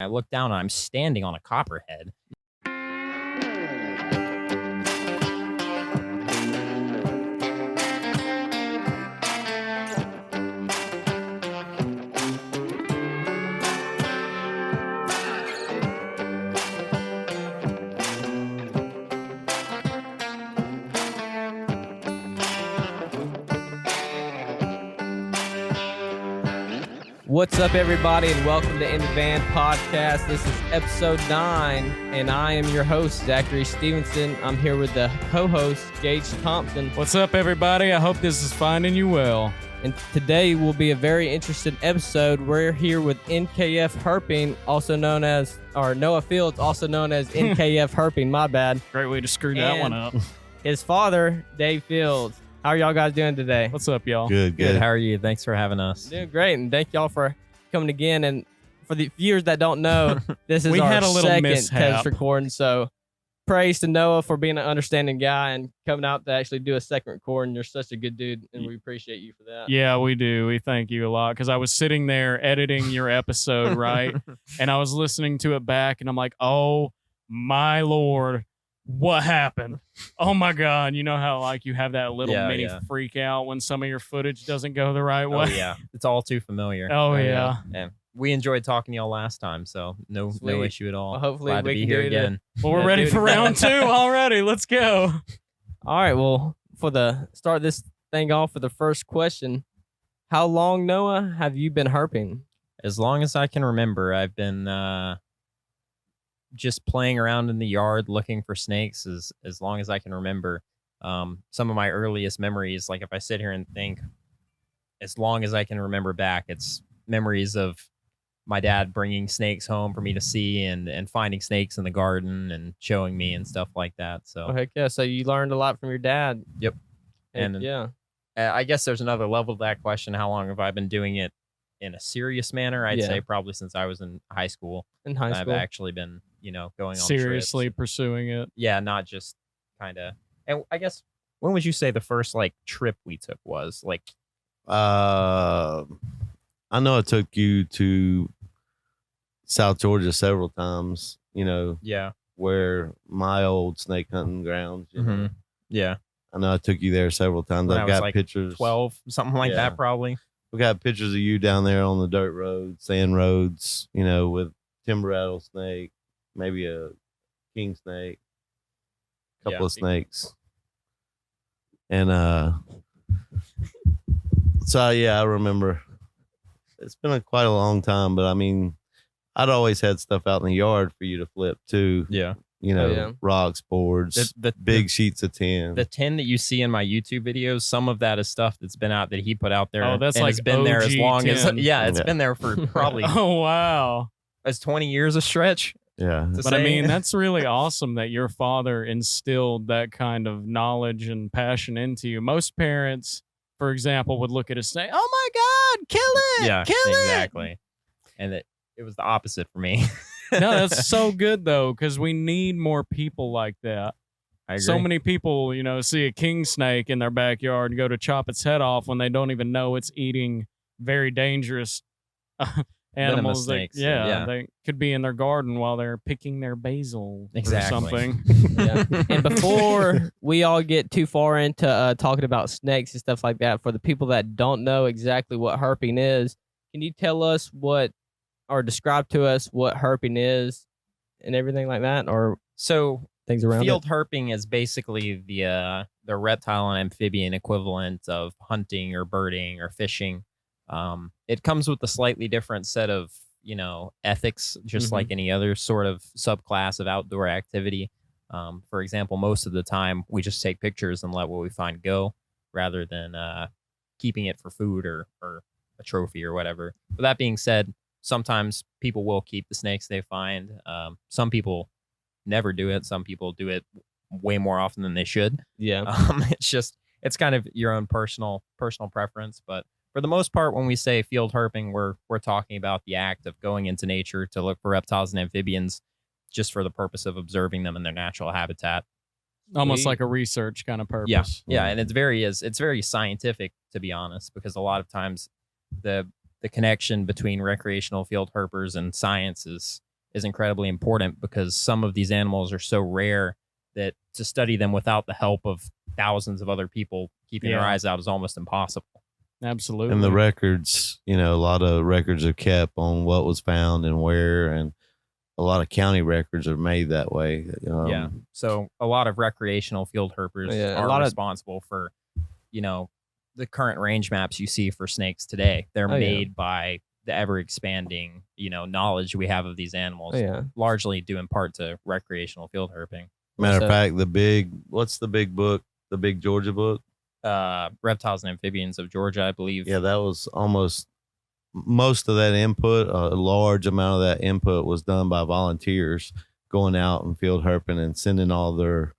I look down and I'm standing on a copperhead. What's up, everybody, and welcome to In the Van Podcast. This is episode 9, and I am your host, Zachary Stevenson. I'm here with the co-host, Gage Thompson. What's up, everybody? I hope this is finding you well. And today will be a very interesting episode. We're here with NKF Herping, also known as, or Noah Fields, also known as NKF Herping, my bad. Great way to screw that one up. His father, Dave Fields. How are y'all guys doing today? What's up, y'all? Good. How are you? Thanks for having us. Doing great, and thank y'all for coming again. And for the viewers that don't know, this is We our had a little second mishap. test recording. So praise to Noah for being an understanding guy and coming out to actually do a second recording. You're such a good dude, and we appreciate you for that. Yeah, we do. We thank you a lot because I was sitting there editing your episode, right? And I was listening to it back, and I'm like, oh, my Lord. What happened? Oh my God. You know how like you have that little mini freak out when some of your footage doesn't go the right way? Oh, yeah. It's all too familiar. Oh, yeah. And we enjoyed talking to y'all last time, so no issue at all. Well, hopefully Glad we to be can here do again. Well, we're ready for round 2 already. Let's go. All right. Well, start this thing off with the first question. How long, Noah, have you been herping? As long as I can remember, I've been just playing around in the yard looking for snakes as long as I can remember. Some of my earliest memories, like if I sit here and think, as long as I can remember back, it's memories of my dad bringing snakes home for me to see and finding snakes in the garden and showing me and stuff like that. So, Oh, heck yeah. So you learned a lot from your dad. Yep. Heck And yeah. I guess there's another level to that question. How long have I been doing it in a serious manner? I'd say probably since I was in high school. In high school. I've actually been, going on Seriously trips. pursuing it. Yeah, not just kind of. And I guess, when would you say the first trip we took was? I know I took you to South Georgia several times, Yeah. where my old snake hunting grounds. Yeah. I know I took you there several times. When I I've was got pictures. 12, something like Yeah. that, probably. We got pictures of you down there on the dirt roads, sand roads, with timber rattlesnake, maybe a king snake, couple of snakes. And so yeah, I remember it's been quite a long time, but I mean, I'd always had stuff out in the yard for you to flip too. Yeah. Rocks, boards, The big sheets of tin. The tin that you see in my YouTube videos, some of that is stuff that's been out that he put out there. Oh, that's and like it's been there as OG long as tin. it's been there for probably Oh, wow. as 20 years a stretch. Yeah. But I mean, that's really awesome that your father instilled that kind of knowledge and passion into you. Most parents, for example, would look at a snake, oh my God, kill it! Yeah, kill it! exactly. And it was the opposite for me. No, that's so good though, because we need more people like that. I agree. So many people, see a king snake in their backyard and go to chop its head off when they don't even know it's eating very dangerous animals. snakes. They could be in their garden while they're picking their basil or something. Yeah. And before we all get too far into talking about snakes and stuff like that, for the people that don't know exactly what herping is, can you tell us or describe to us what herping is and everything like that, or So things around field herping is basically the reptile and amphibian equivalent of hunting or birding or fishing. It comes with a slightly different set of ethics, just like any other sort of subclass of outdoor activity. For example, most of the time we just take pictures and let what we find go, rather than keeping it for food or a trophy or whatever. But that being said, sometimes people will keep the snakes they find. Some people never do it. Some people do it way more often than they should. Yeah. It's kind of your own personal preference. But for the most part, when we say field herping, we're talking about the act of going into nature to look for reptiles and amphibians, just for the purpose of observing them in their natural habitat. Almost like a research kind of purpose. Yeah, and it's very scientific, to be honest, because a lot of times the connection between recreational field herpers and science is is incredibly important because some of these animals are so rare that to study them without the help of thousands of other people keeping their Yeah. eyes out is almost impossible. Absolutely. And the records, a lot of records are kept on what was found and where, and a lot of county records are made that way. Yeah. So a lot of recreational field herpers Yeah, a are lot of- responsible for, the current range maps you see for snakes today. They're Oh, yeah. made by the ever expanding, knowledge we have of these animals, Oh, yeah. largely due in part to recreational field herping. Matter So- of fact, what's the big book? The big Georgia book? Reptiles and Amphibians of Georgia, I believe. Yeah, that was almost most of that input. A large amount of that input was done by volunteers going out and field herping and sending all their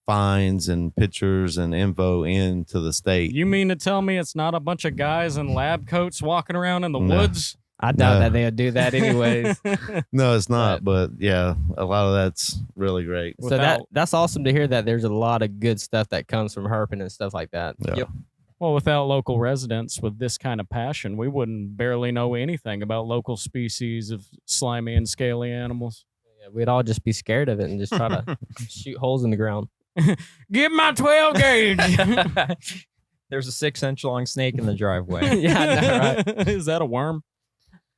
finds and pictures and info into the state. You mean to tell me it's not a bunch of guys in lab coats walking around in the No. woods? I doubt No. that they'll do that anyways. No, it's not. But yeah, a lot of that's really great. So Without- that's awesome to hear that there's a lot of good stuff that comes from herping and stuff like that. Yeah. Yep. Well, without local residents with this kind of passion, we wouldn't barely know anything about local species of slimy and scaly animals. Yeah, we'd all just be scared of it and just try to shoot holes in the ground. Give my 12 gauge. There's a 6-inch long snake in the driveway. Yeah, I know, right? Is that a worm?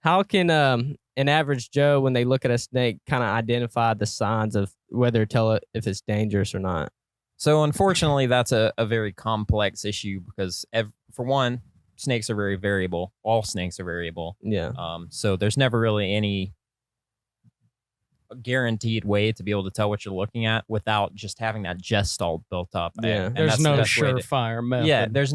How can an average Joe, when they look at a snake, kind of identify the signs of whether tell it if it's dangerous or not? So unfortunately, that's a very complex issue because for one, snakes are very variable. All snakes are variable. Yeah. So there's never really any guaranteed way to be able to tell what you're looking at without just having that gestalt built up. Yeah. And There's that's the no best way to- surefire method. Yeah, there's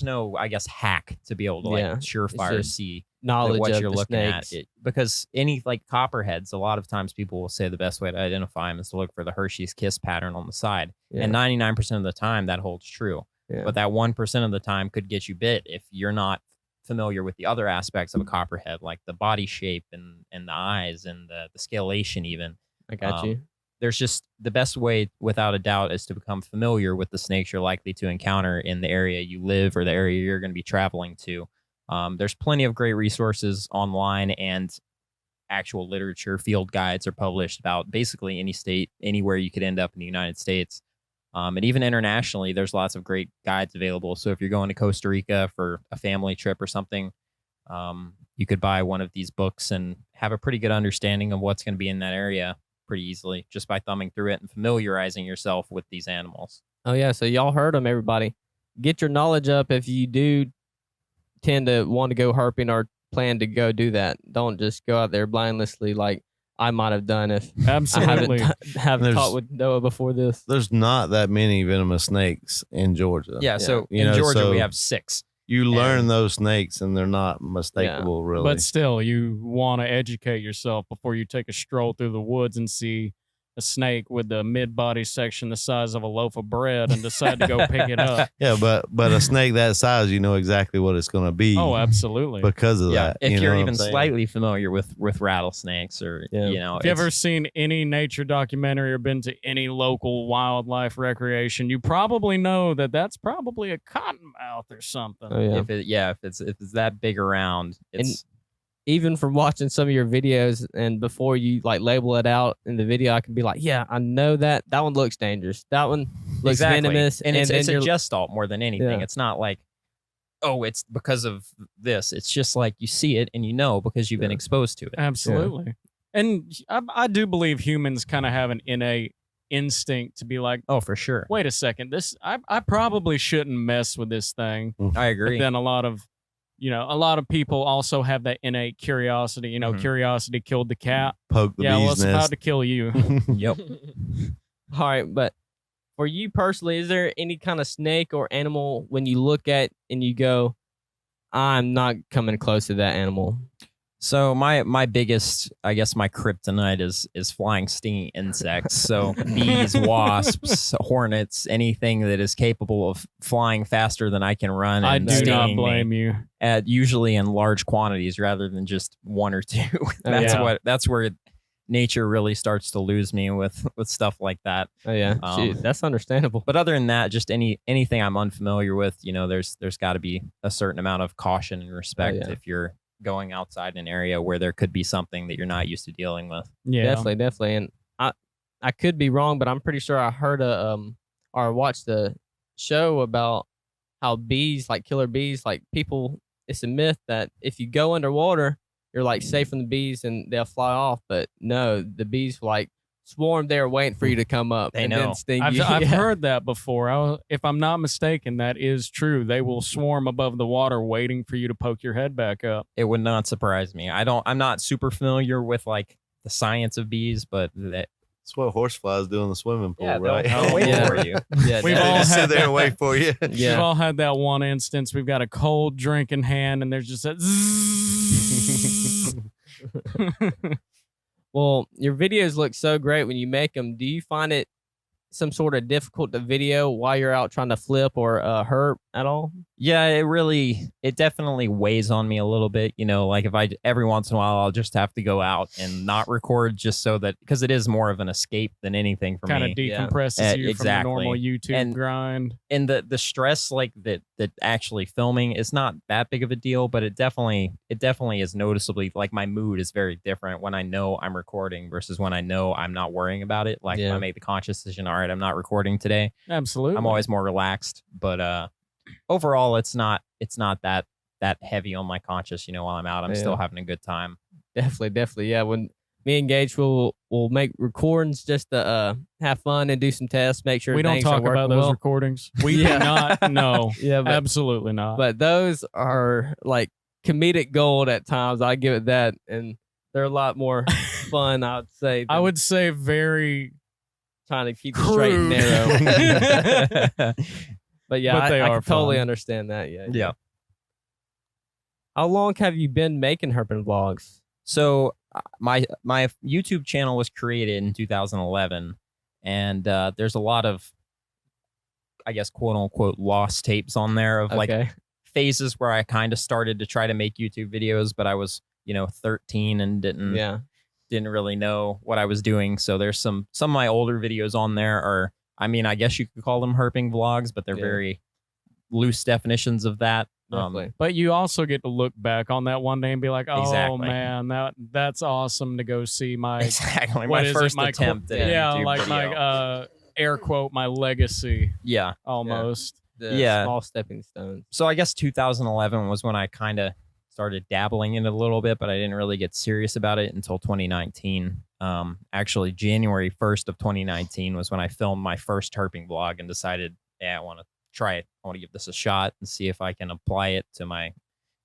no I guess hack to be able to Yeah, surefire just see Knowledge what of you're the looking snakes. at because any like copperheads, a lot of times people will say the best way to identify them is to look for the Hershey's kiss pattern on the side, Yeah. and 99% of the time that holds true. Yeah. But that 1% of the time could get you bit if you're not familiar with the other aspects of a copperhead, like the body shape and the eyes and the scalation even. I got you. There's just the best way, without a doubt, is to become familiar with the snakes you're likely to encounter in the area you live or the area you're going to be traveling to. There's plenty of great resources online and actual literature. Field guides are published about basically any state, anywhere you could end up in the United States. And even internationally, there's lots of great guides available. So if you're going to Costa Rica for a family trip or something, you could buy one of these books and have a pretty good understanding of what's going to be in that area pretty easily just by thumbing through it and familiarizing yourself with these animals. Oh, yeah. So y'all heard them, everybody. Get your knowledge up if you do tend to want to go herping or plan to go do that. Don't just go out there blindlessly like I might have done if Absolutely. I haven't There's- talked with Noah before this. There's not that many venomous snakes in Georgia. Yeah, so You in know, Georgia, so- we have 6. You learn those snakes and they're not mistakable, really. But still, you want to educate yourself before you take a stroll through the woods and see a snake with the mid-body section the size of a loaf of bread and decide to go pick it up. Yeah, but a snake that size, you know exactly what it's going to be. Oh, absolutely. Because of Yeah, that. if you know you're what I'm even saying? slightly familiar with rattlesnakes or, Yeah. If you ever seen any nature documentary or been to any local wildlife recreation, you probably know that that's probably a cottonmouth or something. Oh, yeah. if it's that big around, it's Even from watching some of your videos and before you like label it out in the video, I can be like, yeah, I know that one looks dangerous. That one looks exactly. venomous. And it's then a you're- gestalt more than anything. Yeah. It's not like, oh, it's because of this. It's just like you see it and you know because you've been Yeah. exposed to it. Absolutely. And I do believe humans kind of have an innate instinct to be like, Oh, for sure. wait a second, I probably shouldn't mess with this thing. I But agree. then a lot of people also have that innate curiosity. Mhm. Curiosity killed the cat. Poke the Yeah, well, bee's it's about nest. to kill you. Yep. All right, but for you personally, is there any kind of snake or animal when you look at and you go, I'm not coming close to that animal? So my biggest, I guess, my kryptonite is flying stinging insects. So bees, wasps, hornets, anything that is capable of flying faster than I can run. I And do not stinging me, blame you. usually in large quantities rather than just one or two. Yeah. That's where nature really starts to lose me with stuff like that. Oh yeah, shoot, that's understandable. But other than that, just anything I'm unfamiliar with, there's got to be a certain amount of caution and respect yeah. if you're going outside an area where there could be something that you're not used to dealing with. Yeah. Definitely. And I could be wrong, but I'm pretty sure I heard or watched a show about how bees, like killer bees, like people. It's a myth that if you go underwater, you're like safe from the bees and they'll fly off. But no, the bees like swarm there waiting for you to come up. They and know. then sting I've you. I've Yeah. heard that before. If I'm not mistaken, that is true. They will swarm above the water, waiting for you to poke your head back up. It would not surprise me. I'm not super familiar with like the science of bees, but That's what horseflies do in the swimming pool, yeah, right? they'll wait Yeah. for you. Yeah, We've They all just had sit there and that. wait for you. Yeah. We've all had that one instance. We've got a cold drink in hand, and there's just that. Zzz. Well, your videos look so great when you make them. Do you find it some sort of difficult to video while you're out trying to flip or herp at all? Yeah, it definitely weighs on me a little bit. You know, like if every once in a while, I'll just have to go out and not record just so that, because it is more of an escape than anything for Kind me. of decompresses you from the exactly. normal YouTube And- grind. And the stress like that actually filming is not that big of a deal, but it definitely is noticeably, like my mood is very different when I know I'm recording versus when I know I'm not worrying about it. Like Yeah. I make the conscious decision, all right, I'm not recording today. Absolutely. I'm always more relaxed, but overall it's not that heavy on my conscience, you know, while I'm out. I'm still Yeah. having a good time. Definitely. Yeah, when me and Gage will make recordings just to have fun and do some tests, make sure We don't things are talk about working those well. recordings. We Yeah. do not. No, Yeah, absolutely not. but those are like comedic gold at times. I give it that, and they're a lot more fun, I would say. I than would say very. trying to keep it straight and Crude. narrow. But yeah, But they I are can totally fun. understand that. Yeah. Yeah. How long have you been making herping vlogs? So my YouTube channel was created in 2011, and there's a lot of, I guess, quote unquote, lost tapes on there of like Okay. phases where I kind of started to try to make YouTube videos, but I was, 13 and didn't really know what I was doing. So there's some of my older videos on there are, I mean, I guess you could call them herping vlogs, but they're Yeah. very loose definitions of that. Definitely. But you also get to look back on that one day and be like, "Oh Exactly. man, that's awesome to go see my Exactly. what My is first it, my attempt at a yeah, YouTube like video. my air quote my legacy Yeah. almost." The Yeah. small stepping stones. So I guess 2011 was when I kind of started dabbling in it a little bit, but I didn't really get serious about it until 2019. Actually, January 1st of 2019 was when I filmed my first herping vlog and decided, yeah, I want to try it. I want to give this a shot and see if I can apply it to my,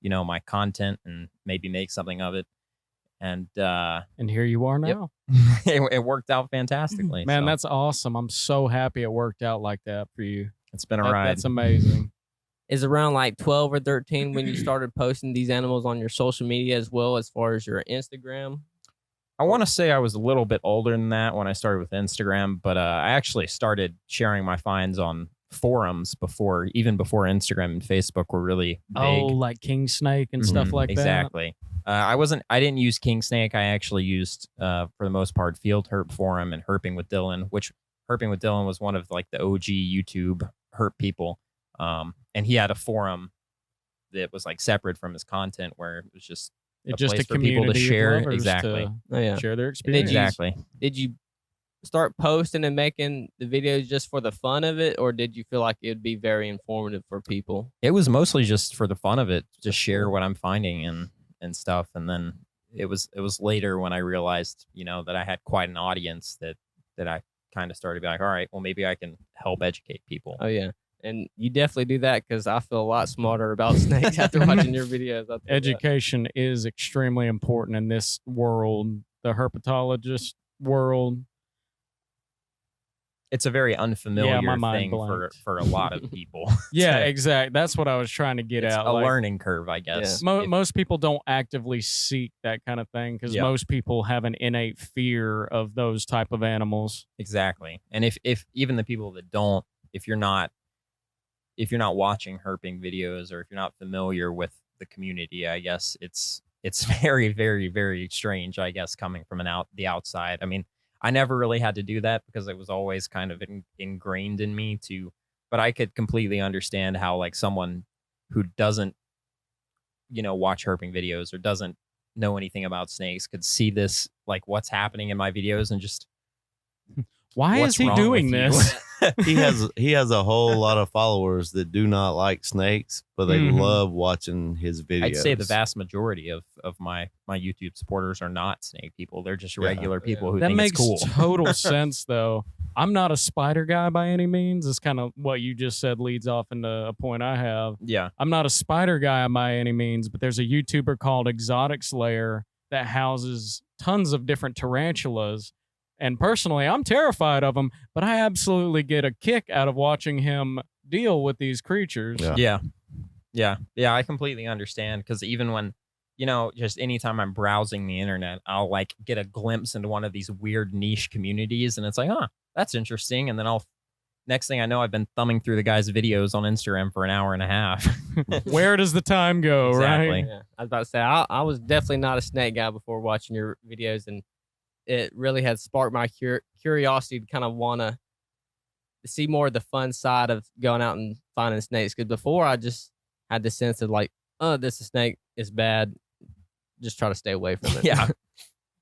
my content and maybe make something of it. And And here you are now. it worked out fantastically. Man, so that's awesome. I'm so happy it worked out like that for you. it's been a ride. That's amazing. Is around like 12 or 13 when you started posting these animals on your social media as well as far as your Instagram? I want to say I was a little bit older than that when I started with Instagram, but I actually started sharing my finds on forums even before Instagram and Facebook were really big. Oh, like king snake and stuff Mhm, like exactly. I didn't use King Snake. I actually used, for the most part, Field Herp Forum and Herping with Dylan, which Herping with Dylan was one of like the OG YouTube herp people. And he had a forum that was like separate from his content where it was just It's a just place a for people to community of share. lovers Exactly. to Oh, yeah. share their did experience. you- Exactly. Did you start posting and making the videos just for the fun of it, or did you feel like it would be very informative for people? It was mostly just for the fun of it, just share what I'm finding and stuff. And then it was later when I realized, that I had quite an audience that I kind of started to be like, all right, well, maybe I can help educate people. Oh, yeah. And you definitely do that because I feel a lot smarter about snakes after watching your videos. I'll tell you that. Education is extremely important in this world, the herpetologist world. It's a very unfamiliar my mind thing blanked. for a lot of people. Yeah, It's exactly. That's what I was trying to get it's at. a like, learning curve, I guess. If- most people don't actively seek that kind of thing because Yeah. most people have an innate fear of those type of animals. Exactly. And if even the people that don't, if you're not watching herping videos or if you're not familiar with the community, I guess it's very, very, very strange, I guess, coming from the outside. I mean, I never really had to do that because it was always kind of ingrained in me but I could completely understand how like someone who doesn't watch herping videos or doesn't know anything about snakes could see this, like what's happening in my videos and just Why what's is he wrong doing with you? this? He has a whole lot of followers that do not like snakes, but they Mhm. love watching his videos. I'd say the vast majority of my YouTube supporters are not snake people. They're just Yeah. regular people who That think makes it's cool. total sense, though. I'm not a spider guy by any means. It's kind of what you just said leads off into a point I have. Yeah. I'm not a spider guy by any means, but there's a YouTuber called Exotic Slayer that houses tons of different tarantulas. And personally, I'm terrified of them, but I absolutely get a kick out of watching him deal with these creatures. Yeah. Yeah. I completely understand, because even when, just anytime I'm browsing the internet, I'll like get a glimpse into one of these weird niche communities, and it's like, that's interesting. And then next thing I know, I've been thumbing through the guy's videos on Instagram for an hour and a half. Where does the time go, Exactly. right? Yeah, I was about to say I was definitely not a snake guy before watching your videos, and it really has sparked my curiosity to kind of want to see more of the fun side of going out and finding snakes. Because before I just had the sense of like, oh, this is a snake, it's bad, just try to stay away from it. Yeah.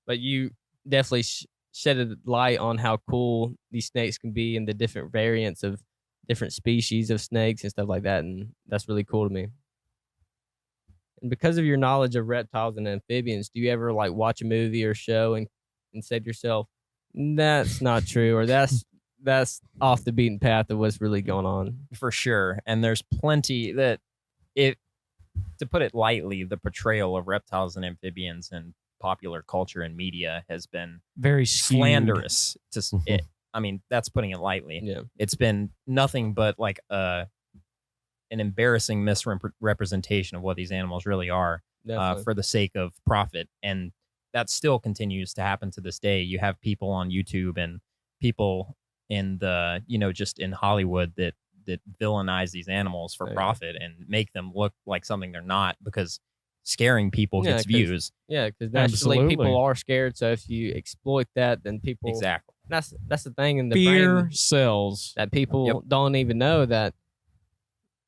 But you definitely shed a light on how cool these snakes can be and the different variants of different species of snakes and stuff like that, and that's really cool to me. And because of your knowledge of reptiles and amphibians, do you ever like watch a movie or show and say to yourself, that's not true, or that's off the beaten path of what's really going on? For sure. And there's plenty to put it lightly, the portrayal of reptiles and amphibians in popular culture and media has been Very skewed. slanderous I mean, that's putting it lightly. Yeah. It's been nothing but like an embarrassing misrepresentation of what these animals really are, for the sake of profit. And that still continues to happen to this day. You have people on YouTube and people in the, just in Hollywood that villainize these animals for profit and make them look like something they're not, because scaring people gets views. Yeah, because naturally Absolutely. people are scared. So if you exploit that, then people Exactly. That's the thing in the Fear brain sells. that people don't even know, that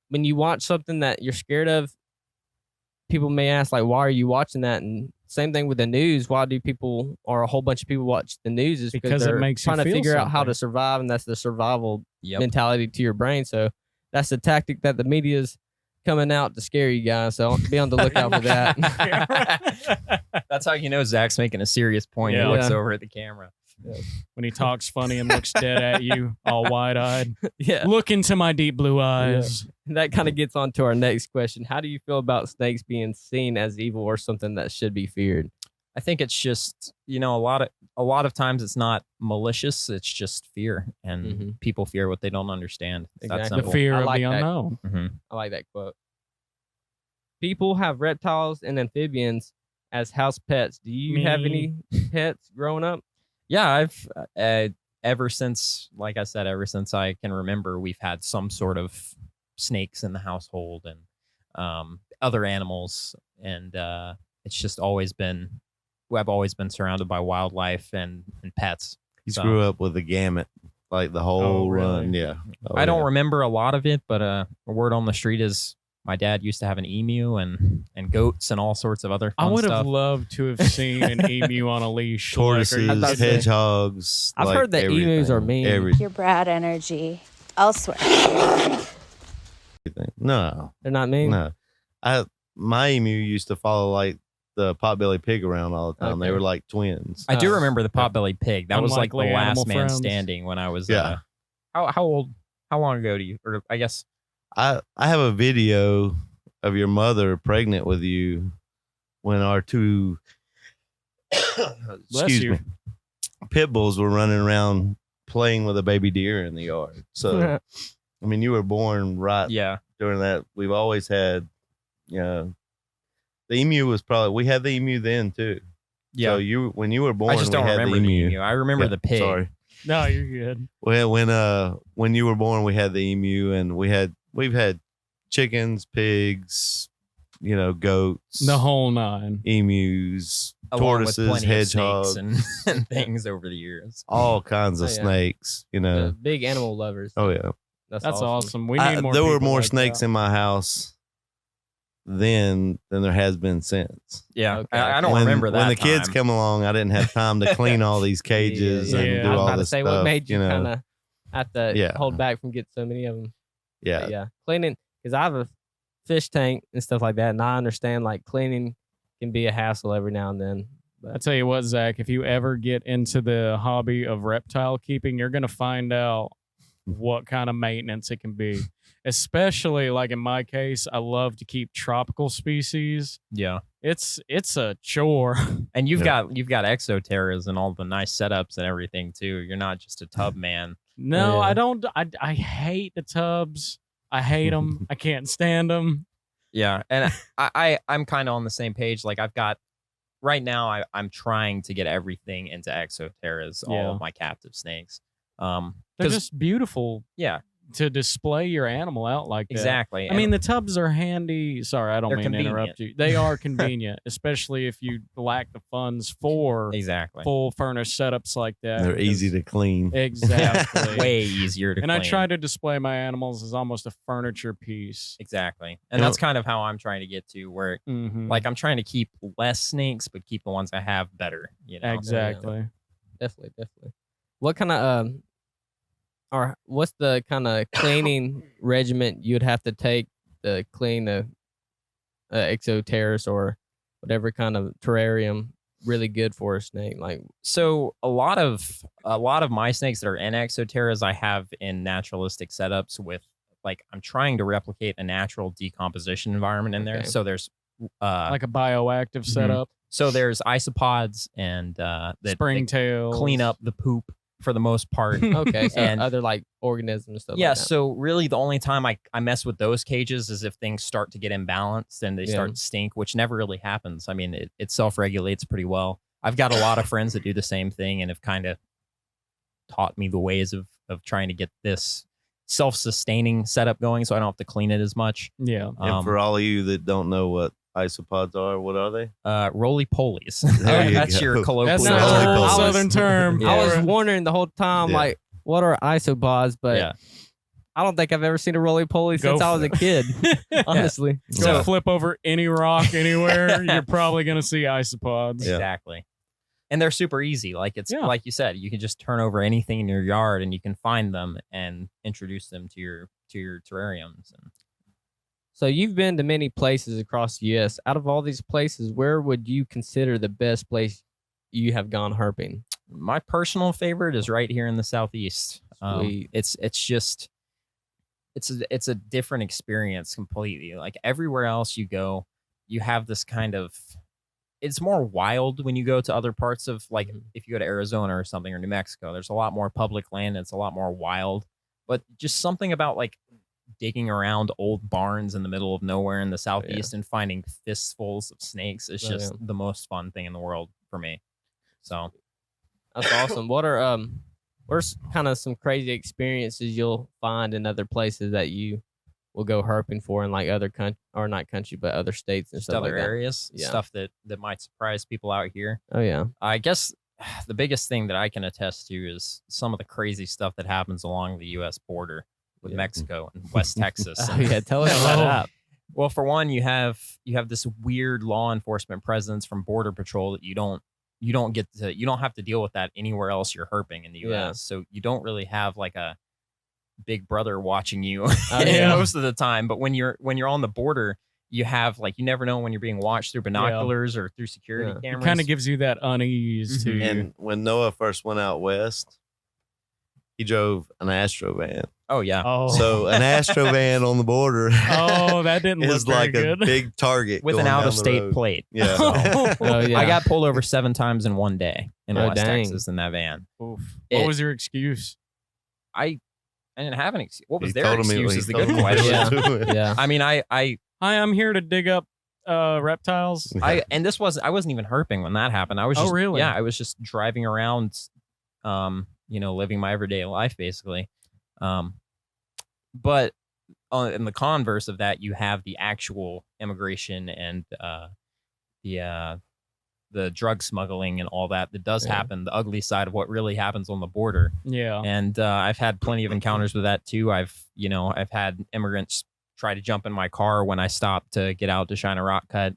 when you watch something that you're scared of, people may ask like, why are you watching that? And same thing with the news. Why do people, or a whole bunch of people, watch the news? Is because it they're makes you trying to feel figure out how something. to survive, and that's the survival Yep. mentality to your brain. So that's the tactic that the media's coming out to scare you guys. So be on the lookout for that. That's how you know Zach's making a serious point. Yeah. He looks over at the camera. When he talks funny and looks dead at you, all wide-eyed. Yeah. Look into my deep blue eyes. That kind of gets on to our next question. How do you feel about snakes being seen as evil or something that should be feared? I think it's just, a lot of times it's not malicious. It's just fear, and people fear what they don't understand. It's that Exactly. The simple. fear I of like the that. unknown. Mhm. I like that quote. People have reptiles and amphibians as house pets. Do you have any pets growing up? Yeah, I've ever since I can remember, we've had some sort of snakes in the household and other animals, and it's just always been. I've always been surrounded by wildlife and pets. He So- grew up with the gamut, like the whole really? run. Yeah. Oh, I don't yeah. remember a lot of it, but a word on the street is my dad used to have an emu and goats and all sorts of other I fun would have stuff. loved to have seen an emu on a leash. Tortoises, about to say- hedgehogs. I've like heard that emus are mean. Everything. Your Brad energy elsewhere. No, They're not mean? no. My emu used to follow like the potbelly pig around all the time. They Okay. were like twins. I do Oh. remember the potbelly pig. That was like the Unlikely last animal man friends. standing when I was. Yeah. How long ago do you? Or I guess. I have a video of your mother pregnant with you when our two excuse you. me pit bulls were running around playing with a baby deer in the yard. So I mean, you were born right Yeah. during that. We've always had, the emu was probably, we had the emu then too. Yeah. So when you were born, I just don't we had remember the emu. I remember Yeah, the pig. Sorry. No, you're good. Well, when you were born, we had the emu, and we've had chickens, pigs, goats, The whole nine. emus, Along with tortoises, plenty of snakes hedgehogs, and things over the years. all kinds of Oh, yeah. snakes. The big animal lovers. Oh yeah. That's awesome. We need more. There were people more like snakes that. in my house then than there has been since. Yeah, Okay. I don't when, remember that. when the kids time. come along. I didn't have time to clean all these cages Yeah. and Yeah. do I was all about to this say, stuff. what made you know, kind of have to Yeah. hold back from getting so many of them? yeah, Yeah, cleaning, because I have a fish tank and stuff like that, and I understand like cleaning can be a hassle every now and then. I But tell you what, Zach, if you ever get into the hobby of reptile keeping, you're going to find out what kind of maintenance it can be. Especially like in my case, I love to keep tropical species. Yeah, It's a chore. and you've Yeah. got exoterras and all the nice setups and everything too. You're not just a tub man. No, Yeah. I don't. I hate the tubs. I hate them. I can't stand them. Yeah, and I'm kind of on the same page. Like I've got right now, I'm trying to get everything into exoterras, all Yeah. of my captive snakes. They're 'Cause- just beautiful yeah, to display your animal out like that. exactly. I mean, the tubs are handy. Sorry, I don't They're mean to interrupt you. They are convenient, especially if you lack the funds for exactly. full furnished setups like that. they're easy to clean. Exactly. Way easier to And I clean. try to display my animals as almost a furniture piece. Exactly, and You that's know- kind of how I'm trying to get to where Mm-hmm. like I'm trying to keep less snakes, but keep the ones I have better. You know, Exactly. definitely. What kind of or what's the kind of cleaning regimen you'd have to take to clean a exoterrace or whatever kind of terrarium really good for a snake? Like, so a lot of my snakes that are in exoterras I have in naturalistic setups with like I'm trying to replicate a natural decomposition environment in there. Okay. So there's Like a bioactive Mhm. setup. so there's isopods and that Springtails. clean up the poop for the most part. okay, so And- other like organisms and stuff Yeah, like that. so really the only time I mess with those cages is if things start to get imbalanced and they Yeah. start to stink, which never really happens. I mean, it self-regulates pretty well. I've got a lot of friends that do the same thing and have kind of taught me the ways of trying to get this self-sustaining setup going so I don't have to clean it as much. Yeah. And for all of you that don't know what isopods are, what are they? Roly-polies. There you That's go. your colloquial That's No, an I old was- Southern term. Yeah. I was for- wondering the whole time, Yeah. like, what are isopods? But Yeah. I don't think I've ever seen a roly-poly Go since I was a kid. Honestly, Go So- flip over any rock anywhere, you're probably going to see isopods. Yeah. Exactly. And they're super easy. Like it's Yeah. like you said, you can just turn over anything in your yard and you can find them and introduce them to your terrariums. And so you've been to many places across the U.S. Out of all these places, where would you consider the best place you have gone herping? my personal favorite is right here in the southeast. Sweet. It's just it's a different experience completely. Like everywhere else you go, you have this kind of it's more wild when you go to other parts of like Mhm. if you go to Arizona or something or New Mexico, there's a lot more public land and it's a lot more wild. But just something about like digging around old barns in the middle of nowhere in the southeast and finding fistfuls of snakes is Oh, just yeah. the most fun thing in the world for me. So That's awesome. What's kind of some crazy experiences you'll find in other places that you will go herping for in like other country or not country but other states and just stuff other like that? areas, Yeah. stuff that might surprise people out here. Oh yeah. I guess the biggest thing that I can attest to is some of the crazy stuff that happens along the U.S. border with Yeah. Mexico and West Texas. Oh yeah. Tell us about that. Well, for one, you have this weird law enforcement presence from Border Patrol that you don't have to deal with that anywhere else you're herping in the U.S. Yeah. So you don't really have like a big brother watching you Oh, yeah. most of the time. But when you're on the border, you have like you never know when you're being watched through binoculars or through security Yeah. It cameras. kind of gives you that unease Mhm. to And when Noah first went out west, he drove an Astro van. oh yeah, Oh, So an Astro van on the border oh, that didn't look is very like a good. big target with an going down the out-of-state road. plate. Yeah. Oh yeah. I got pulled over 7 times in one day in Oh, West dang. Texas in that van. Oof. It- What was your excuse? I didn't have an excuse. What was He their told him excuse? he Is the told good him what he question. was doing. yeah. I mean, I Hi, I'm here to dig up reptiles. and I wasn't even herping when that happened. I was Oh, just really? Yeah, I was just driving around, living my everyday life basically. But in the converse of that, you have the actual immigration and the drug smuggling and all that does Yeah. happen. The ugly side of what really happens on the border. Yeah. And I've had plenty of encounters with that too. I've had immigrants try to jump in my car when I stop to get out to shine a rock cut.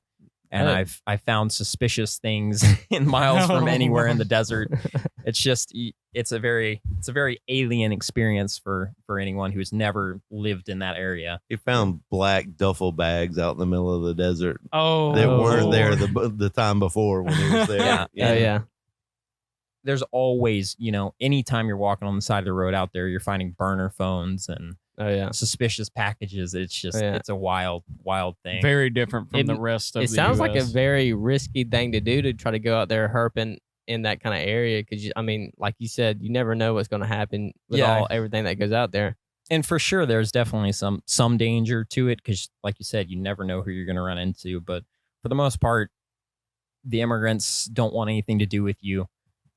And Oh. I've found suspicious things in miles from anywhere in the desert. It's just it's a very alien experience for anyone who's never lived in that area. He found black duffel bags out in the middle of the desert Oh, that weren't there Lord. the time before when he was there. Yeah. Oh yeah. There's always, anytime you're walking on the side of the road out there, you're finding burner phones and Oh yeah. suspicious packages. It's just Yeah. it's a wild thing. Very different from the rest of It the sounds like a US. very risky thing to do to try to go out there herping in that kind of area because I mean, like you said, you never know what's going to happen with Yeah. everything that goes out there. And for sure, there's definitely some danger to it because, like you said, you never know who you're going to run into. But for the most part, the immigrants don't want anything to do with you.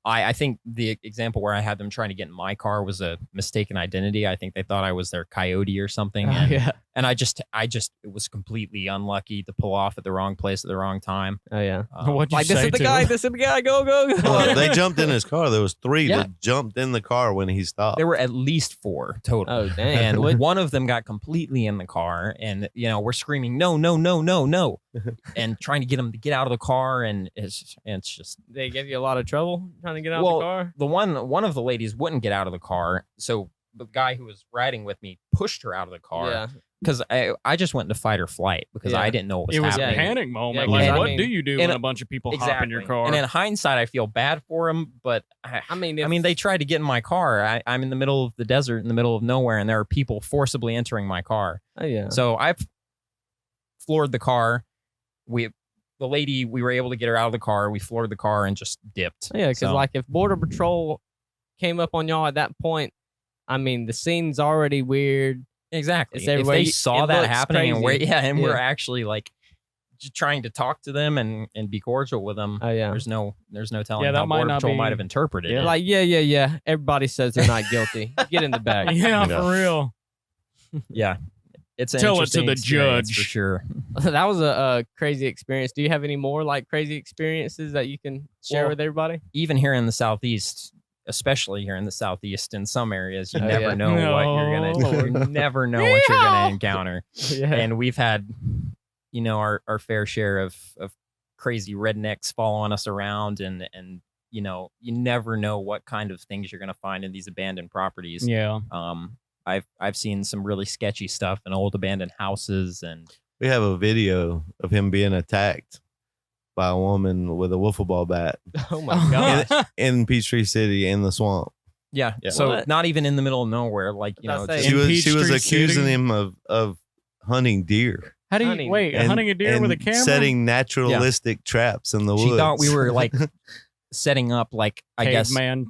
I think the example where I had them trying to get in my car was a mistaken identity. I think they thought I was their coyote or something. And, Yeah. and I just it was completely unlucky to pull off at the wrong place at the wrong time. Oh yeah. What'd you Like say this is the to guy. him? This is the guy. Go go go. Well, they jumped in his car. There was 3 Yeah. that jumped in the car when he stopped. There were at least 4 total. Oh dang. And What- one of them got completely in the car, and we're screaming no, no, no, no, no, and trying to get him to get out of the car, and it's just they give you a lot of trouble trying to get out Well, the car. the one of the ladies wouldn't get out of the car, so the guy who was riding with me pushed her out of the car Yeah. because I just went into fight or flight because Yeah. I didn't know what was It was a happening. panic moment. Yeah, like, and- what I mean, do you do and- when a bunch of people hop in your car? And in hindsight, I feel bad for him, but I mean, I mean, they tried to get in my car. I'm in the middle of the desert, in the middle of nowhere, and there are people forcibly entering my car. Oh yeah. So I've floored the car. The lady, we were able to get her out of the car. We floored the car and just dipped. Yeah, because So- like if Border Patrol came up on y'all at that point, I mean the scene's already weird. Exactly. It's If everywhere. they saw It that looks happening and we're crazy. we're Yeah. actually like just trying to talk to them and be cordial with them. Oh yeah. There's no telling Yeah, that how might Border not Patrol be- might have interpreted Yeah. it. Like yeah. Everybody says they're not guilty. Get in the bag. yeah, Yeah. for real. Yeah. It's an Tell it to interesting the experience judge. for sure. That was a crazy experience. Do you have any more like crazy experiences that you can share Well, with everybody? Even here in the Southeast, especially here in the Southeast, in some areas, you Oh, never yeah. know what you're No. gonna. You never know what you're gonna encounter. Yeah. And we've had, our fair share of crazy rednecks following us around, and you never know what kind of things you're gonna find in these abandoned properties. Yeah. I've seen some really sketchy stuff in old abandoned houses, and We have a video of him being attacked by a woman with a wiffle ball bat Oh my god. in Peachtree City in the swamp. yeah. Yeah. So What? not even in the middle of nowhere, like That's just- say- She In was Peachtree accusing City? him of hunting deer How do you Hunting. wait? and, Hunting a deer with a and camera? setting naturalistic traps in the woods. she thought we were like setting up like I guess Caveman.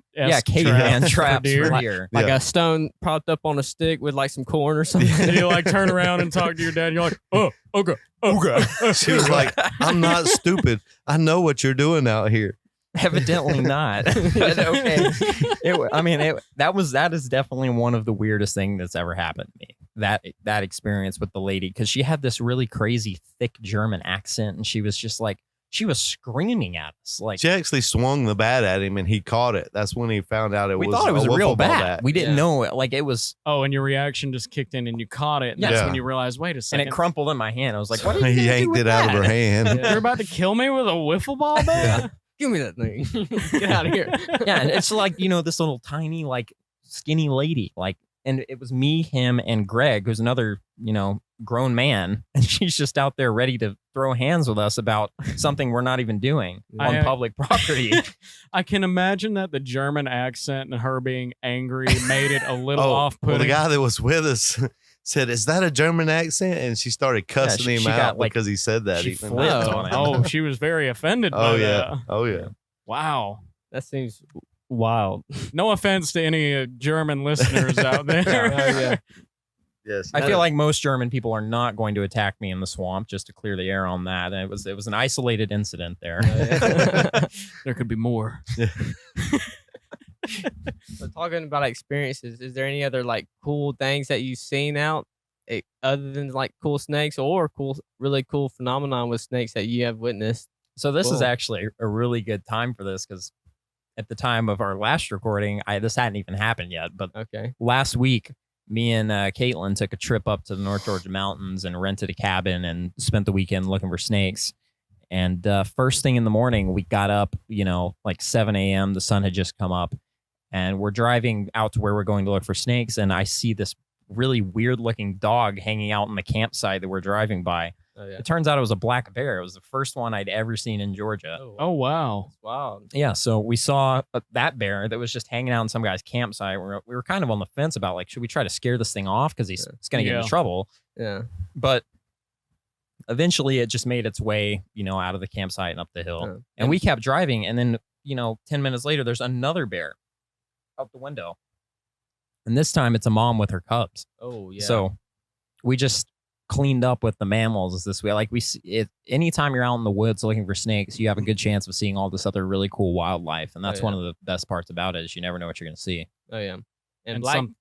caveman traps for deer. deer. Like Yeah. a stone propped up on a stick with like some corn or something. And you like turn around and talk to your dad. And you're like, oh, okay, okay. She was like, "I'm not stupid. I know what you're doing out here." Evidently not. But okay. That is definitely one of the weirdest things that's ever happened to me. That experience with the lady, because she had this really crazy thick German accent, and she was just like she was screaming at us like She actually swung the bat at him, and he caught it. That's when he found out we was thought it was a real wiffle ball bat. We didn't Yeah. know it. Like it was, Oh, and your reaction just kicked in and you caught it. And that's Yeah. when you realized, wait a and second. it crumpled in my hand. I was like, "What?" Are you He gonna do yanked with it out of that? her hand. You're about to kill me with a wiffle ball bat? Give me that thing. Get out of here. Yeah, and it's like this little tiny like skinny lady, like, and it was me, him, and Greg, who's another grown man, and she's just out there ready to throw hands with us about something we're not even doing on I- public property. I can imagine that the German accent and her being angry made it a little Well, off-putting. the guy that was with us said, "Is that a German accent?" And she started cussing she him got, out like- because he said that. she even. flipped Oh. on it. Oh, she was very offended by Oh yeah. that. Oh yeah. Wow. That seems wild. No offense to any German listeners out there. Oh, yeah. Yes. I feel like most German people are not going to attack me in the swamp, just to clear the air on that. And it was an isolated incident there. There could be more. So talking about experiences, is there any other like cool things that you've seen out other than like cool snakes or really cool phenomenon with snakes that you have witnessed? So this is Cool. actually a really good time for this, because at the time of our last recording, this hadn't even happened yet. But Okay. last week, me and Caitlin took a trip up to the North Georgia mountains and rented a cabin and spent the weekend looking for snakes. And first thing in the morning, we got up, like 7 a.m. The sun had just come up, and we're driving out to where we're going to look for snakes. And I see this really weird looking dog hanging out in the campsite that we're driving by. Oh, yeah. It turns out it was a black bear. It was the first one I'd ever seen in Georgia. Oh, wow. That's wild. Yeah, so we saw that bear that was just hanging out in some guy's campsite. We were kind of on the fence about, like, should we try to scare this thing off because he's going to get into trouble? Yeah. But eventually it just made its way, out of the campsite and up the hill. Yeah. And we kept driving. And then, 10 minutes later, there's another bear out the window. And this time it's a mom with her cubs. Oh, yeah. So we just cleaned up with the mammals this way. Like we see it, anytime you're out in the woods looking for snakes, you have a good chance of seeing all this other really cool wildlife. And that's one of the best parts about it is you never know what you're going to see. Oh, yeah. And some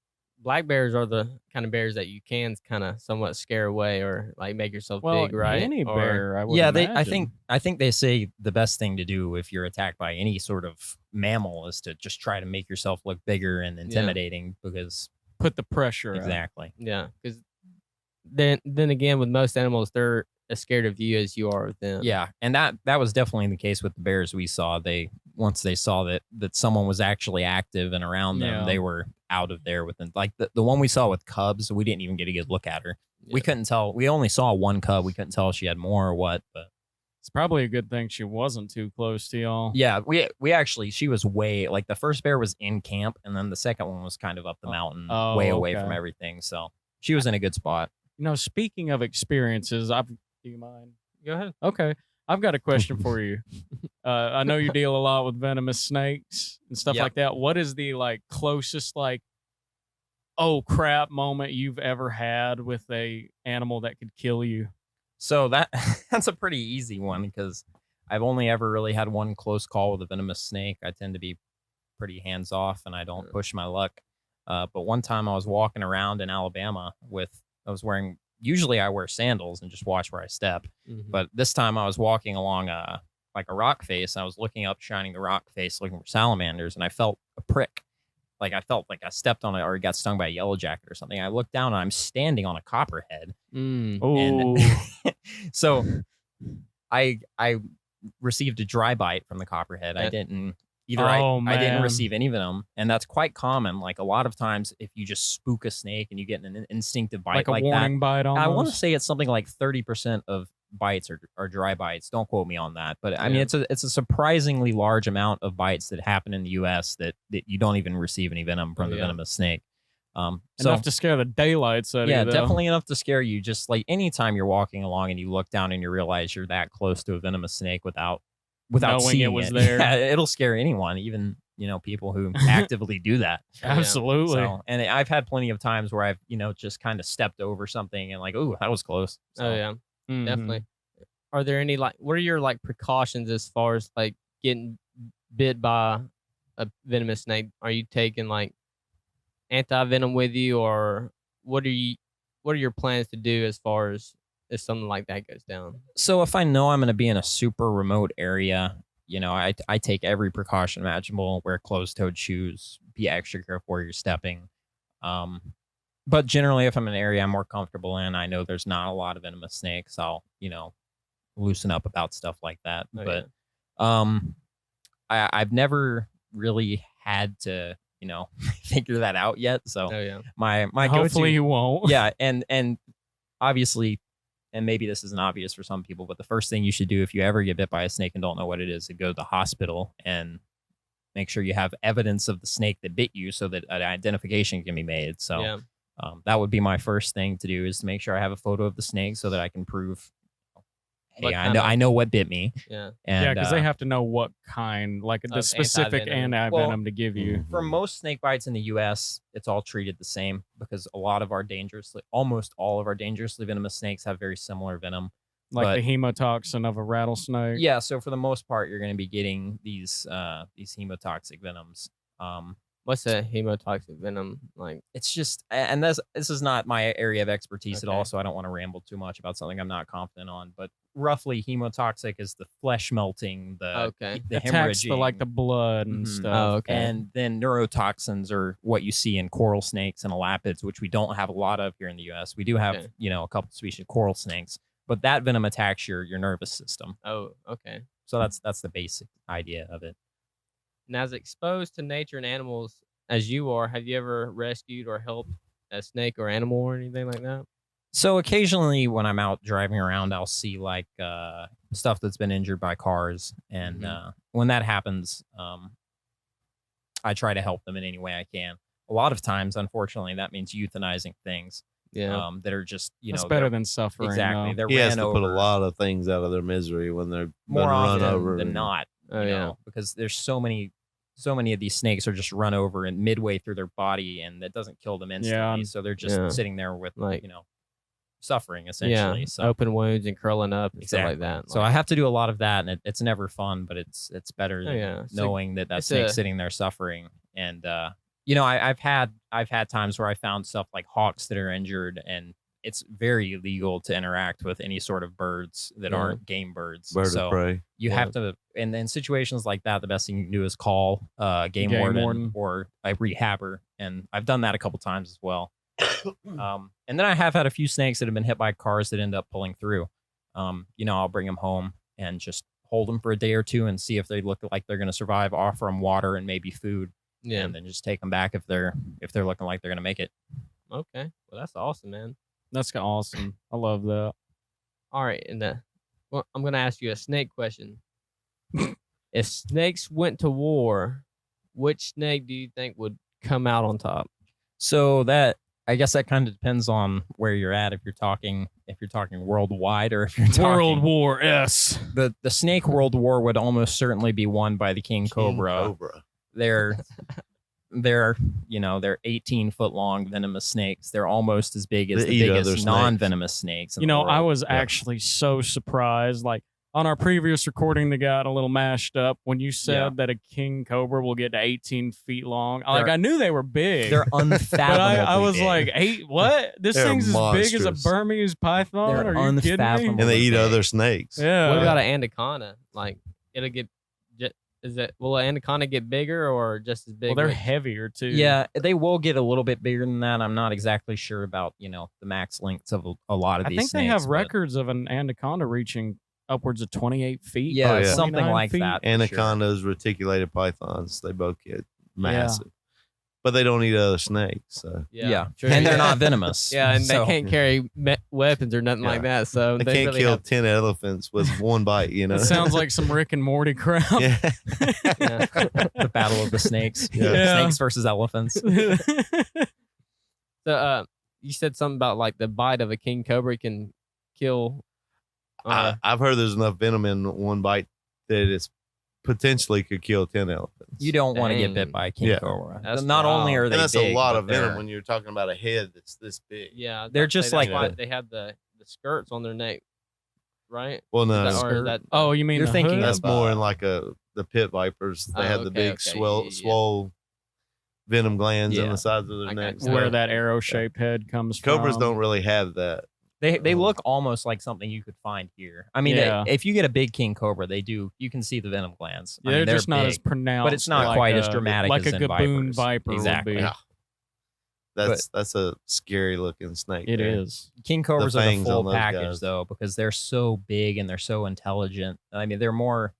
black bears are the kind of bears that you can kind of somewhat scare away or like make yourself big, right? Any Or- bear, I would Yeah, imagine. I think they say the best thing to do if you're attacked by any sort of mammal is to just try to make yourself look bigger and intimidating because Put the pressure out. exactly. Yeah, because then again, with most animals, they're as scared of you as you are of them. Yeah, and that was definitely the case with the bears we saw. Once they saw that someone was actually active and around them, Yeah. they were out of there within. Like the one we saw with cubs, we didn't even get a good look at her. Yeah. We couldn't tell. We only saw one cub. We couldn't tell if she had more or what. But It's probably a good thing she wasn't too close to y'all. yeah, we actually she was way like the first bear was in camp, and then the second one was kind of up the mountain, Oh, way away okay. from everything. So she was in a good spot. Speaking of experiences, do you mind? Go ahead. Okay. I've got a question for you. I know you deal a lot with venomous snakes and stuff Yep. like that. What is the closest oh crap moment you've ever had with a animal that could kill you? So that's a pretty easy one because I've only ever really had one close call with a venomous snake. I tend to be pretty hands off and I don't push my luck. But one time I was walking around in Alabama usually I wear sandals and just watch where I step. Mhm. But this time I was walking along a rock face. And I was looking up, shining the rock face, looking for salamanders, and I felt a prick. Like I felt like I stepped on it or got stung by a yellow jacket or something. I looked down and I'm standing on a copperhead. Oh, And so I received a dry bite from the copperhead. I didn't I didn't man. receive any venom, and that's quite common. Like a lot of times, if you just spook a snake and you get an instinctive bite like a like warning bite that, almost. I want to say it's something like 30% of bites are dry bites. Don't quote me on that, but I mean it's a surprisingly large amount of bites that happen in the U.S. that you don't even receive any venom from the venomous snake. Enough So to scare the daylights out of you. yeah, though. definitely enough to scare you. Just like anytime you're walking along and you look down and you realize you're that close to a venomous snake without Knowing seeing it was there. Yeah, it'll scare anyone, even people who actively do that. Absolutely. So, and I've had plenty of times where I've just kind of stepped over something and like, ooh, that was close. So, Oh yeah, Mhm. definitely. Are there any what are your precautions as far as getting bit by a venomous snake? Are you taking anti-venom with you, or what are your plans to do as far as if something like that goes down? So if I know I'm going to be in a super remote area, I take every precaution imaginable, wear closed-toed shoes, be extra careful where you're stepping. But generally, if I'm in an area I'm more comfortable in, I know there's not a lot of venomous snakes, I'll, loosen up about stuff like that. Oh, But I've never really had to, figure that out yet. So Oh yeah. my Hopefully go-to, you won't. yeah, and obviously, and maybe this isn't obvious for some people, but the first thing you should do if you ever get bit by a snake and don't know what it is go to the hospital and make sure you have evidence of the snake that bit you so that an identification can be made. So Yeah. that would be my first thing to do is to make sure I have a photo of the snake so that I can prove, What hey, kind of- I know what bit me. Yeah. And Yeah, because they have to know what kind, the Of specific anti-venom. anti-venom to give you. for most snake bites in the U.S., it's all treated the same because almost all of our dangerously venomous snakes have very similar venom. The hemotoxin of a rattlesnake. Yeah, so for the most part, you're going to be getting these hemotoxic venoms. What's a hemotoxic venom like? It's just, and this is not my area of expertise at all, Okay. so I don't want to ramble too much about something I'm not confident on. But roughly hemotoxic is the flesh melting, Okay. the Attacks hemorrhaging. the blood and Mhm. stuff. Oh, okay. And then neurotoxins are what you see in coral snakes and elapids, which we don't have a lot of here in the U.S. We do have, Okay. a couple species of coral snakes, but that venom attacks your nervous system. Oh, okay. So that's the basic idea of it. And as exposed to nature and animals as you are, have you ever rescued or helped a snake or animal or anything like that? So occasionally when I'm out driving around, I'll see like stuff that's been injured by cars. And when that happens, I try to help them in any way I can. A lot of times, unfortunately, that means euthanizing things Yeah. that are just, That's they're- better than suffering. Exactly. though. They're He has ran to over put a lot of things out of their misery when they're more gonna often run over than and- not. Oh, you yeah. know, because there's so many of these snakes are just run over and midway through their body, and that doesn't kill them instantly. So they're just Yeah. sitting there with Like- suffering essentially. Yeah. So Open wounds and curling up and stuff exactly like that. So I have to do a lot of that, and it's never fun, but it's better than yeah. So knowing that it's snake's a- sitting there suffering. And I've had times where I found stuff like hawks that are injured, and it's very illegal to interact with any sort of birds that Yeah. aren't game birds. Bird so of prey. you Yeah. have to, and in situations like that, the best thing you can do is call game warden or a rehabber, and I've done that a couple times as well. And then I have had a few snakes that have been hit by cars that end up pulling through. I'll bring them home and just hold them for a day or two and see if they look like they're going to survive. Offer them water and maybe food, Yeah. and then just take them back if they're looking like they're going to make it. Okay. Well, that's awesome, man. That's awesome. I love that. All right. And well, I'm going to ask you a snake question. If snakes went to war, which snake do you think would come out on top? So I guess that kind of depends on where you're at. If you're talking worldwide, or if you're talking World War S. the snake world war would almost certainly be won by the king cobra. They're 18-foot long venomous snakes. They're almost as big as They the eat other biggest snakes. non-venomous snakes. In You the know, I world. was actually so surprised. Like on our previous recording that got a little mashed up when you said Yeah. that a king cobra will get to 18 feet long. They're- I knew they were big. They're but unfathomably I was big. like, "Hey, what? This They're thing's as big as a monstrous. Burmese python? They're Are you kidding me?" unfathomable. And they eat big. other snakes. Yeah. What about an anaconda? Like, it'll get. Will an anaconda get bigger or just as big? Well, they're with- heavier too. Yeah, they will get a little bit bigger than that. I'm not exactly sure about the max lengths of a lot of I these think snakes. they have but records of an anaconda reaching upwards of 28 feet. Yeah, Oh, yeah. something 29 like feet. that. for sure. Anacondas, reticulated pythons, they both get massive. But they don't eat other snakes. So Yeah, true. and they're Yeah. not venomous. Yeah, and so- they can't carry weapons or nothing like that. So they they can't really kill have, 10 elephants with one bite, you know? That sounds like some Rick and Morty crap. yeah. yeah. the battle of the snakes. Yeah. Snakes versus elephants. So you said something about like the bite of a king cobra can kill. I've heard there's enough venom in one bite that it's potentially could kill 10 elephants. You don't want to get Dang. bit by a king Yeah. cobra. That's Not only wild. are they and that's big, a lot but of venom they're- when you're talking about a head that's this big. Yeah, They're I'd say just that's like why the- they have the skirts on their neck, right? Well, no. Is that- or is that- Oh, you mean You're the thinking hood? of- That's more in like the pit vipers. They Oh, have the okay, big okay. swell, Yeah, yeah. swole venom glands on Yeah. the sides of their I got necks. you. where that arrow-shaped head comes from. Cobras don't really have that. They look almost like something you could find here. I mean, Yeah. if you get a big king cobra, they do. You can see the venom glands. I Yeah, mean, they're just not big. as pronounced, but it's not like quite as a- dramatic like as a in gaboon vipers. viper Exactly. would be. Yeah. That's a scary looking snake. It there. is. King cobras are the fangs on full those package guys. though, because they're so big and they're so intelligent. I mean, they're the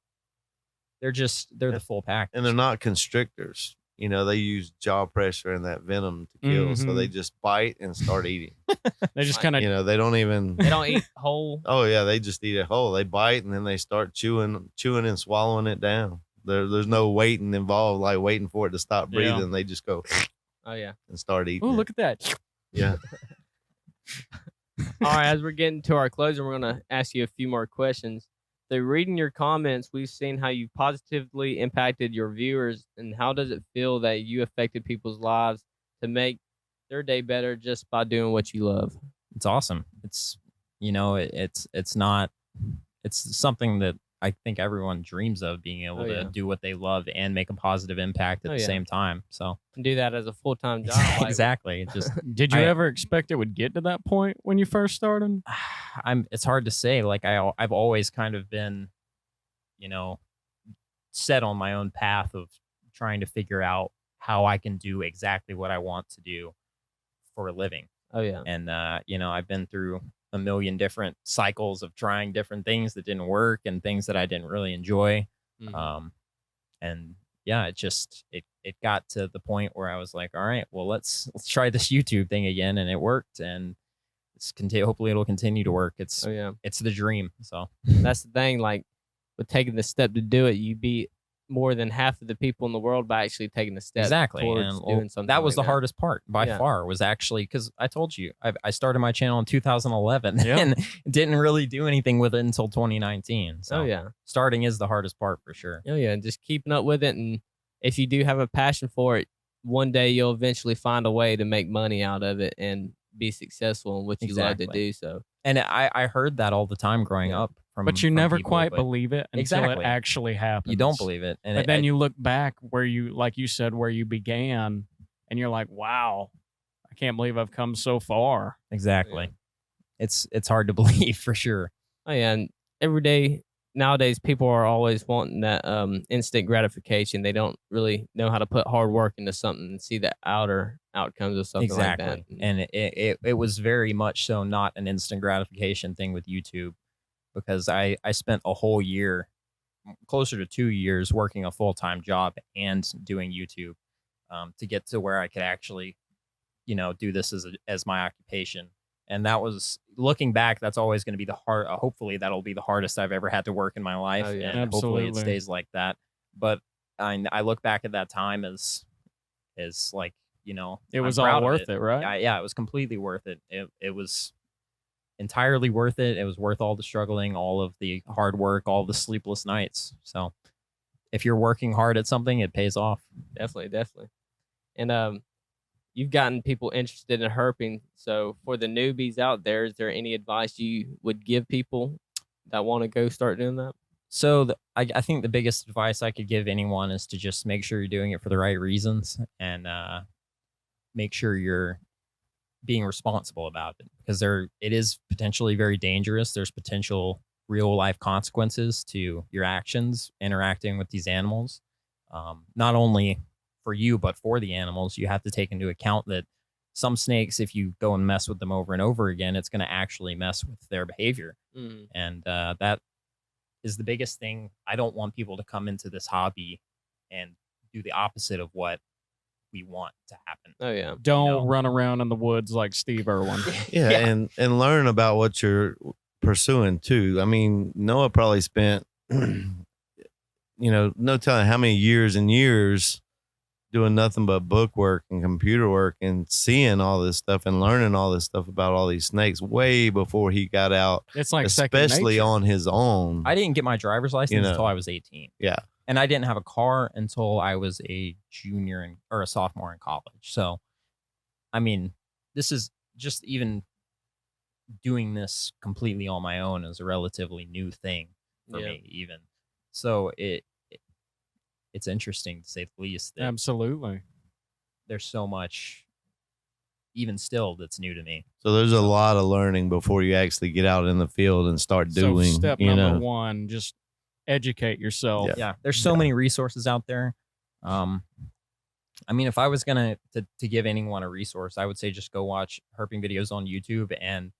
full package. And they're not constrictors. You know, they use jaw pressure and that venom to kill. So Mhm. they just bite and start eating. They just Like, kind of You know, they don't even. They don't eat whole. Oh yeah, they just eat it whole. They bite and then they start chewing and swallowing it down. There's no waiting involved, like waiting for it to stop Yeah. breathing. They just go Oh yeah. and start eating. Oh, it. look at that. Yeah. All right, as we're getting to our closing, we're gonna ask you a few more questions. So, reading your comments, we've seen how you positively impacted your viewers, and how does it feel that you affected people's lives to make their day better just by doing what you love? It's awesome. It's it's something that I think everyone dreams of being able to do what they love and make a positive impact at the same time. So and do that as a full-time job. Exactly. It just Did you ever expect it would get to that point when you first started? it's hard to say. Like I've always kind of been, you know, set on my own path of trying to figure out how I can do exactly what I want to do for a living. Oh yeah. And you know, I've been through a million different cycles of trying different things that didn't work and things that I didn't really enjoy. And yeah, it got to the point where I was like, all right, well, let's try this YouTube thing again, and it worked, and hopefully it'll continue to work. It's the dream. So that's the thing. Like with taking the step to do it, you beat more than half of the people in the world by actually taking the step towards doing something. That was like the hardest part by far, was actually, because I told you I started my channel in 2011 and didn't really do anything with it until 2019. So starting is the hardest part for sure. Oh yeah, and just keeping up with it, and if you do have a passion for it, one day you'll eventually find a way to make money out of it and be successful in what you love to do. So, and I heard that all the time growing up. But you never quite believe it until it actually happens. You don't believe it. But then you look back where you, like you said, where you began, and you're like, wow, I can't believe I've come so far. Exactly. Yeah. It's hard to believe for sure. Oh yeah, and every day nowadays people are always wanting that instant gratification. They don't really know how to put hard work into something and see the outer outcomes of something like that. And it was very much so not an instant gratification thing with YouTube. Because I spent a whole year, closer to 2 years, working a full-time job and doing YouTube to get to where I could actually, you know, do this as my occupation. And that was, looking back, that's always going to be the hard. Hopefully, that'll be the hardest I've ever had to work in my life, and hopefully it stays like that. But I look back at that time as like, you know, it was all worth it, right? Yeah, it was completely worth it. It was entirely worth it. It was worth all the struggling, all of the hard work, all the sleepless nights. So if you're working hard at something, it pays off. Definitely. And you've gotten people interested in herping. So for the newbies out there, is there any advice you would give people that want to go start doing that? So I think the biggest advice I could give anyone is to just make sure you're doing it for the right reasons, and make sure you're being responsible about it, because it is potentially very dangerous. There's potential real life consequences to your actions interacting with these animals. Not only for you, but for the animals. You have to take into account that some snakes, if you go and mess with them over and over again, it's going to actually mess with their behavior. And that is the biggest thing. I don't want people to come into this hobby and do the opposite of what we want to happen. Oh yeah. Don't run around in the woods like Steve Irwin. And learn about what you're pursuing too. I mean, Noah probably spent no telling how many years and years doing nothing but book work and computer work and seeing all this stuff and learning all this stuff about all these snakes way before he got out. It's like especially on his own. I didn't get my driver's license until I was 18. Yeah. And I didn't have a car until I was a junior or a sophomore in college. So, I mean, this is just, even doing this completely on my own is a relatively new thing for me, even. So it's interesting to say the least. Absolutely. There's so much, even still, that's new to me. So there's a lot of learning before you actually get out in the field and start doing. So step number one, just educate yourself. Yeah. There's so many resources out there. I mean, if I was gonna to give anyone a resource, I would say just go watch herping videos on YouTube and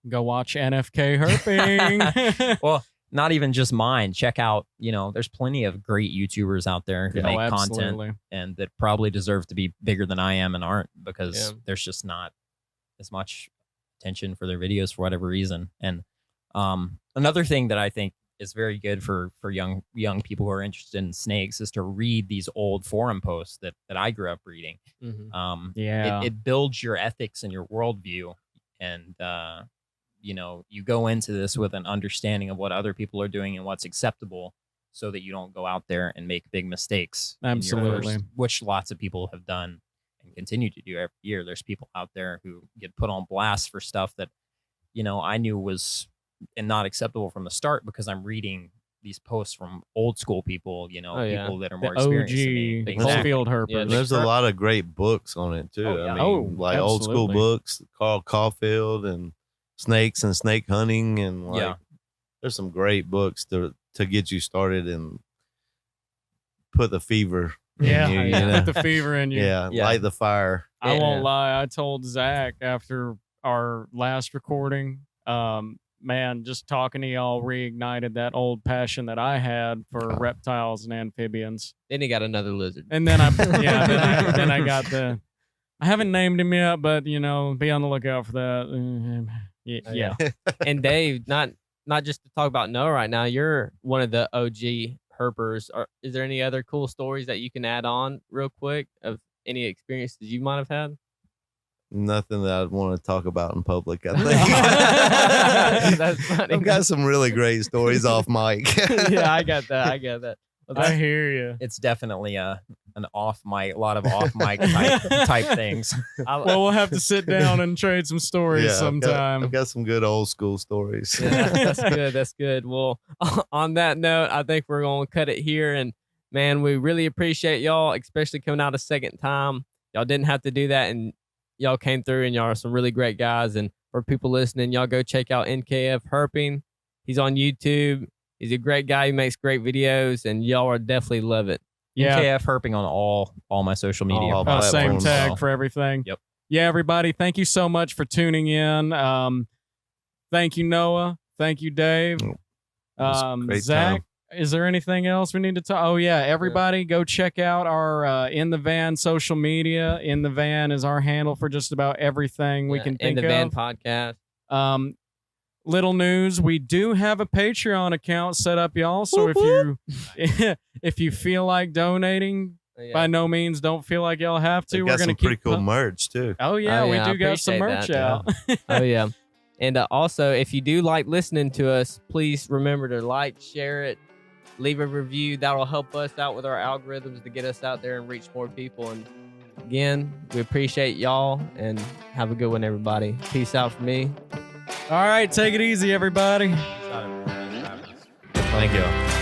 go watch NKF Herping. Well, not even just mine. Check out, there's plenty of great YouTubers out there who make content and that probably deserve to be bigger than I am and aren't, because there's just not as much attention for their videos for whatever reason. And another thing that I think is very good for young people who are interested in snakes is to read these old forum posts that I grew up reading. It builds your ethics and your worldview, and you go into this with an understanding of what other people are doing and what's acceptable, so that you don't go out there and make big mistakes. Absolutely. Which lots of people have done and continue to do every year. There's people out there who get put on blast for stuff that I knew was and not acceptable from the start, because I'm reading these posts from old school people, Oh, yeah. people that are The more experienced than me. OG Exactly. Coalfield herpers. Yeah, There's a lot of great books on it too. Oh, yeah. I mean, like old school absolutely. books, Carl Caulfield and snakes and snake hunting, and like Yeah. there's some great books to get you started and put the fever. in Yeah, you, you know? put the fever in you. Yeah, Yeah. light the fire. I won't Yeah. lie. I told Zach after our last recording, man, just talking to y'all reignited that old passion that I had for reptiles and amphibians. Then he got another lizard. And then then I got I haven't named him yet, but be on the lookout for that. Yeah. And Dave, not just to talk about Noah right now, you're one of the OG herpers. Is there any other cool stories that you can add on real quick of any experiences you might have had? Nothing that I'd want to talk about in public. I think That's funny. I've got some really great stories off mic. Yeah, I got that. Well, I hear you. It's definitely an off mic, a lot of off mic type things. Well, we'll have to sit down and trade some stories sometime. I've got some good old school stories. Yeah, that's good. That's good. Well, on that note, I think we're going to cut it here. And man, we really appreciate y'all, especially coming out a second time. Y'all didn't have to do that, and y'all came through, and y'all are some really great guys. And for people listening, y'all go check out NKF Herping. He's on YouTube. He's a great guy. He makes great videos, and y'all will definitely love it. Yeah. NKF Herping on all my social media. All Same platforms. tag for everything. Yep. Yeah, everybody, thank you so much for tuning in. Thank you, Noah. Thank you, Dave. It was a great Zach, time. is there anything else we need to talk? Oh, yeah, everybody go check out our In the Van social media. In the Van is our handle for just about everything we can think In the Van of. podcast. Little news, we do have a Patreon account set up, y'all. So if you feel like donating, Yeah. by no means don't feel like y'all have to. They We're got gonna some keep pretty cool merch too. Oh yeah, Oh, we yeah, I do got some appreciate merch that, out. Oh, yeah. And also, if you do like listening to us, please remember to like, share it, leave a review. That'll help us out with our algorithms to get us out there and reach more people. And again, we appreciate y'all, and have a good one, everybody. Peace out from me. All right, take it easy, everybody. Thank you.